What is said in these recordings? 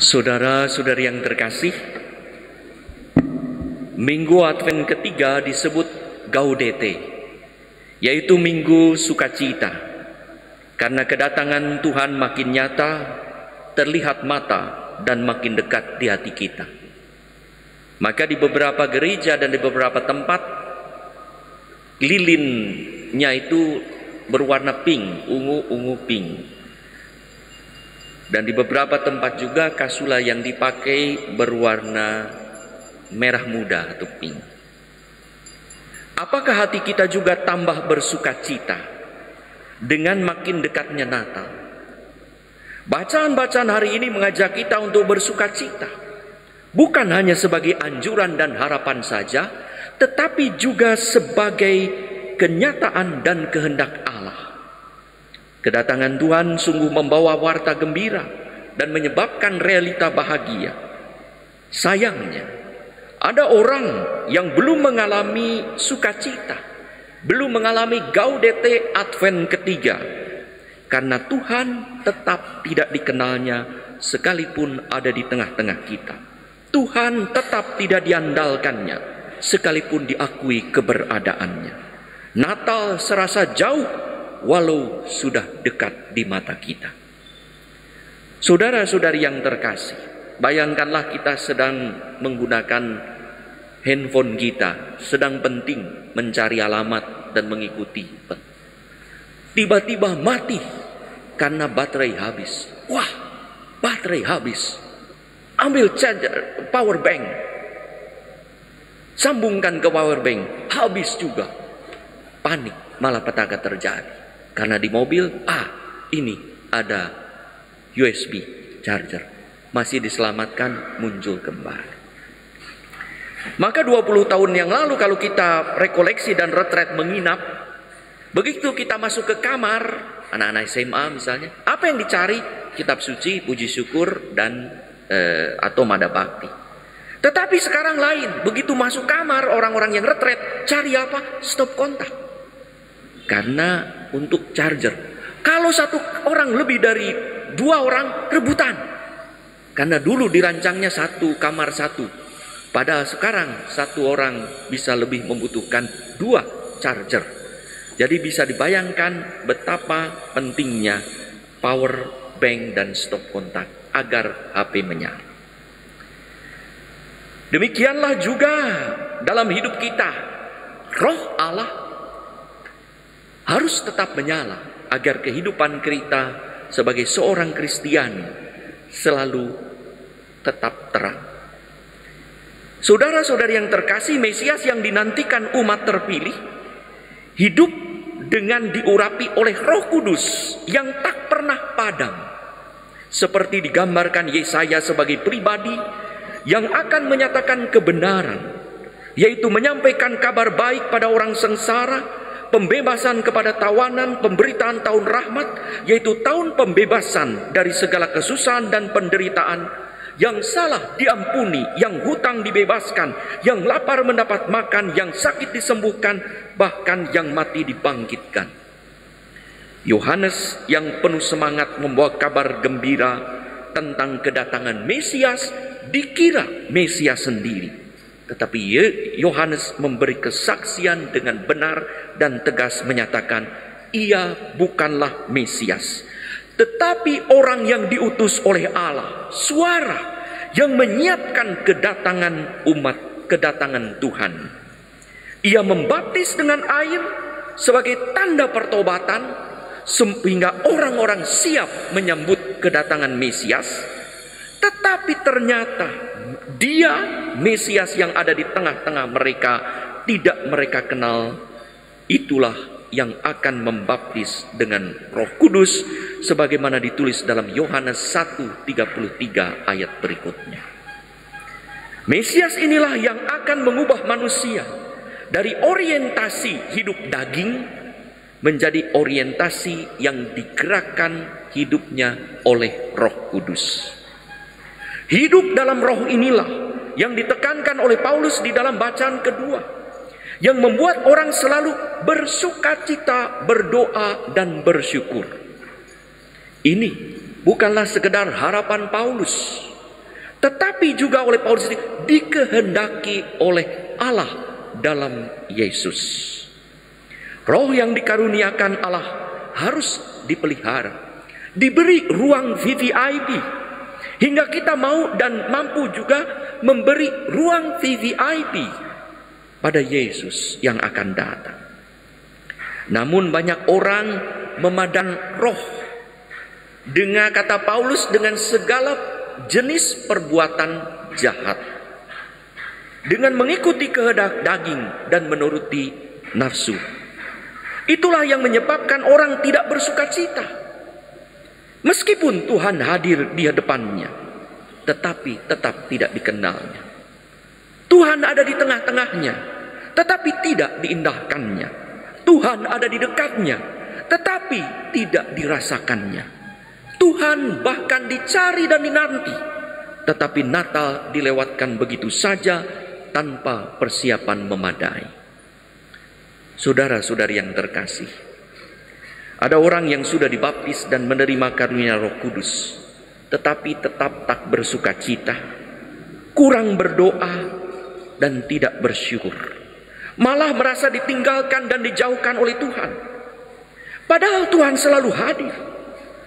Saudara-saudari yang terkasih, Minggu Advent ketiga disebut Gaudete, yaitu Minggu Sukacita, karena kedatangan Tuhan makin nyata, terlihat mata, dan makin dekat di hati kita. Maka di beberapa gereja dan di beberapa tempat, lilinnya itu berwarna pink, ungu pink. Dan di beberapa tempat juga kasula yang dipakai berwarna merah muda atau pink. Apakah hati kita juga tambah bersukacita dengan makin dekatnya Natal? Bacaan-bacaan hari ini mengajak kita untuk bersukacita, bukan hanya sebagai anjuran dan harapan saja, tetapi juga sebagai kenyataan dan kehendak Allah. Kedatangan Tuhan sungguh membawa warta gembira dan menyebabkan realita bahagia. Sayangnya, ada orang yang belum mengalami sukacita, belum mengalami Gaudete Advent ketiga, karena Tuhan tetap tidak dikenalnya sekalipun ada di tengah-tengah kita. Tuhan tetap tidak diandalkannya sekalipun diakui keberadaannya. Natal serasa jauh walau sudah dekat di mata kita. Saudara-saudari yang terkasih, bayangkanlah kita sedang menggunakan handphone kita, sedang penting mencari alamat dan mengikuti. Tiba-tiba mati karena baterai habis. Wah, baterai habis. Ambil charger, power bank. Sambungkan ke power bank, habis juga. Panik, malapetaka terjadi. Karena di mobil, ini ada USB charger. Masih diselamatkan, muncul kembali. Maka 20 tahun yang lalu kalau kita rekoleksi dan retret menginap, begitu kita masuk ke kamar, anak-anak SMA misalnya, apa yang dicari? Kitab suci, puji syukur, dan atau mada bakti. Tetapi sekarang lain, begitu masuk kamar, orang-orang yang retret, cari apa? Stop kontak. Karena untuk charger, kalau satu orang lebih dari 2 orang rebutan. Karena dulu dirancangnya satu kamar satu. Padahal sekarang satu orang bisa lebih membutuhkan 2 charger. Jadi bisa dibayangkan betapa pentingnya power bank dan stop kontak agar HP menyala. Demikianlah juga dalam hidup kita, roh Allah harus tetap menyala agar kehidupan kita sebagai seorang Kristiani selalu tetap terang. Saudara-saudari yang terkasih, Mesias yang dinantikan umat terpilih hidup dengan diurapi oleh Roh Kudus yang tak pernah padam. Seperti digambarkan Yesaya sebagai pribadi yang akan menyatakan kebenaran, yaitu menyampaikan kabar baik pada orang sengsara, pembebasan kepada tawanan, pemberitaan tahun rahmat, yaitu tahun pembebasan dari segala kesusahan dan penderitaan, yang salah diampuni, yang hutang dibebaskan, yang lapar mendapat makan, yang sakit disembuhkan, bahkan yang mati dibangkitkan. Yohanes yang penuh semangat membawa kabar gembira tentang kedatangan Mesias, dikira Mesias sendiri. Tetapi Yohanes memberi kesaksian dengan benar dan tegas menyatakan, ia bukanlah Mesias, tetapi orang yang diutus oleh Allah, suara yang menyiapkan kedatangan Tuhan. Ia membaptis dengan air sebagai tanda pertobatan, sehingga orang-orang siap menyambut kedatangan Mesias. Tetapi ternyata dia, Mesias yang ada di tengah-tengah mereka, tidak mereka kenal. Itulah yang akan membaptis dengan Roh Kudus, sebagaimana ditulis dalam Yohanes 1:33 ayat berikutnya. Mesias inilah yang akan mengubah manusia dari orientasi hidup daging menjadi orientasi yang digerakkan hidupnya oleh Roh Kudus. Hidup dalam roh inilah yang ditekankan oleh Paulus di dalam bacaan kedua, yang membuat orang selalu bersukacita, berdoa, dan bersyukur. Ini bukanlah sekedar harapan Paulus, tetapi juga oleh Paulus dikehendaki oleh Allah dalam Yesus. Roh yang dikaruniakan Allah harus dipelihara, diberi ruang VVIP, hingga kita mau dan mampu juga memberi ruang VVIP pada Yesus yang akan datang. Namun banyak orang memandang roh dengan kata Paulus dengan segala jenis perbuatan jahat, dengan mengikuti kehendak daging dan menuruti nafsu. Itulah yang menyebabkan orang tidak bersukacita. Meskipun Tuhan hadir di hadapannya, tetapi tetap tidak dikenalnya. Tuhan ada di tengah-tengahnya, tetapi tidak diindahkannya. Tuhan ada di dekatnya, tetapi tidak dirasakannya. Tuhan bahkan dicari dan dinanti, tetapi Natal dilewatkan begitu saja tanpa persiapan memadai. Saudara-saudari yang terkasih, ada orang yang sudah dibaptis dan menerima karunia Roh Kudus, tetapi tetap tak bersukacita, kurang berdoa, dan tidak bersyukur. Malah merasa ditinggalkan dan dijauhkan oleh Tuhan. Padahal Tuhan selalu hadir,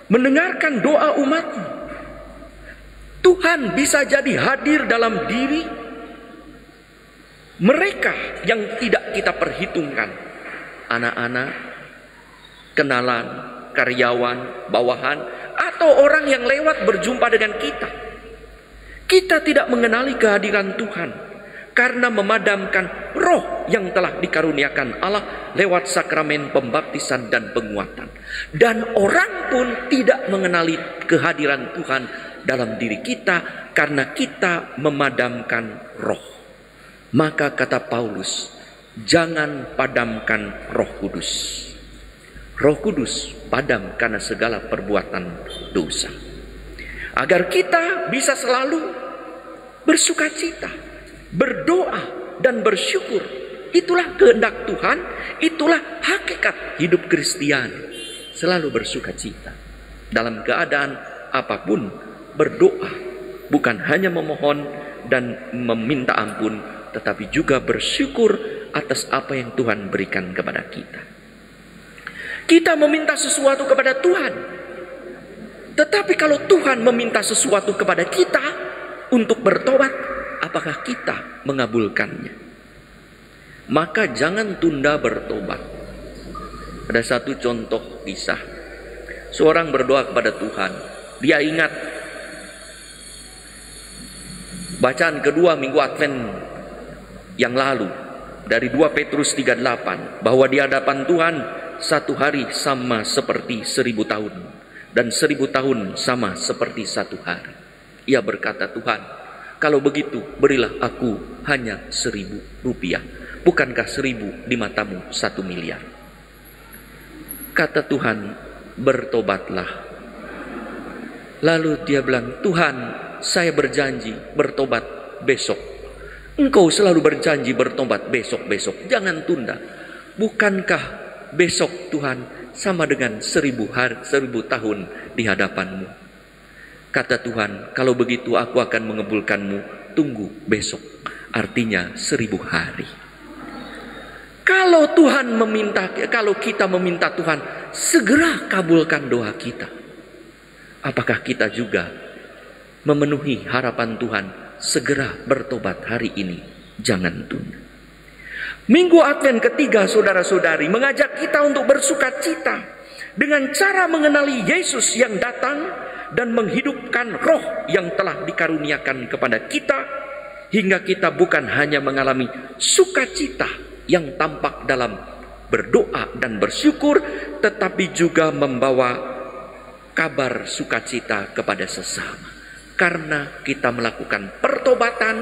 mendengarkan doa umatnya. Tuhan bisa jadi hadir dalam diri mereka yang tidak kita perhitungkan. Anak-anak, kenalan, karyawan, bawahan, atau orang yang lewat berjumpa dengan kita. Kita tidak mengenali kehadiran Tuhan karena memadamkan roh yang telah dikaruniakan Allah lewat sakramen pembaptisan dan penguatan. Dan orang pun tidak mengenali kehadiran Tuhan dalam diri kita karena kita memadamkan roh. Maka kata Paulus, jangan padamkan Roh Kudus. Roh Kudus padam karena segala perbuatan dosa. Agar kita bisa selalu bersukacita, berdoa dan bersyukur. Itulah kehendak Tuhan, itulah hakikat hidup Kristiani. Selalu bersukacita. Dalam keadaan apapun berdoa, bukan hanya memohon dan meminta ampun, tetapi juga bersyukur atas apa yang Tuhan berikan kepada kita. Kita meminta sesuatu kepada Tuhan, tetapi kalau Tuhan meminta sesuatu kepada kita untuk bertobat, apakah kita mengabulkannya? Maka jangan tunda bertobat. Ada satu contoh kisah. Seorang berdoa kepada Tuhan. Dia ingat bacaan kedua minggu Advent yang lalu dari 2 Petrus 3:8, bahwa di hadapan Tuhan satu hari sama seperti 1000 tahun dan 1000 tahun sama seperti satu hari. Ia berkata, Tuhan, kalau begitu berilah aku hanya 1000 rupiah. Bukankah 1000 di matamu 1 miliar? Kata Tuhan, bertobatlah. Lalu dia bilang, Tuhan, saya berjanji bertobat besok. Engkau selalu berjanji bertobat besok-besok. Jangan tunda. Bukankah besok Tuhan sama dengan 1000 tahun di hadapanmu? Kata Tuhan, kalau begitu aku akan mengabulkanmu. Tunggu besok. Artinya 1000 hari. Kalau Tuhan meminta, kalau kita meminta Tuhan segera kabulkan doa kita, apakah kita juga memenuhi harapan Tuhan? Segera bertobat hari ini, jangan tunda. Minggu Advent ketiga, saudara-saudari, mengajak kita untuk bersukacita dengan cara mengenali Yesus yang datang dan menghidupkan roh yang telah dikaruniakan kepada kita, hingga kita bukan hanya mengalami sukacita yang tampak dalam berdoa dan bersyukur, tetapi juga membawa kabar sukacita kepada sesama. Karena kita melakukan pertobatan,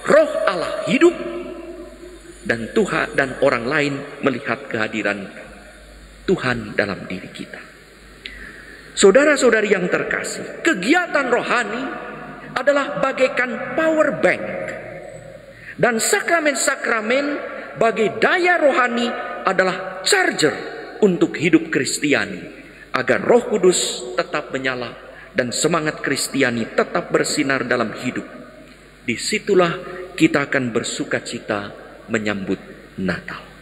roh Allah hidup, dan Tuhan dan orang lain melihat kehadiran Tuhan dalam diri kita. Saudara-saudari yang terkasih, kegiatan rohani adalah bagaikan power bank, dan sakramen-sakramen bagai daya rohani adalah charger untuk hidup Kristiani, agar Roh Kudus tetap menyala dan semangat Kristiani tetap bersinar dalam hidup, disitulah kita akan bersuka cita menyambut Natal.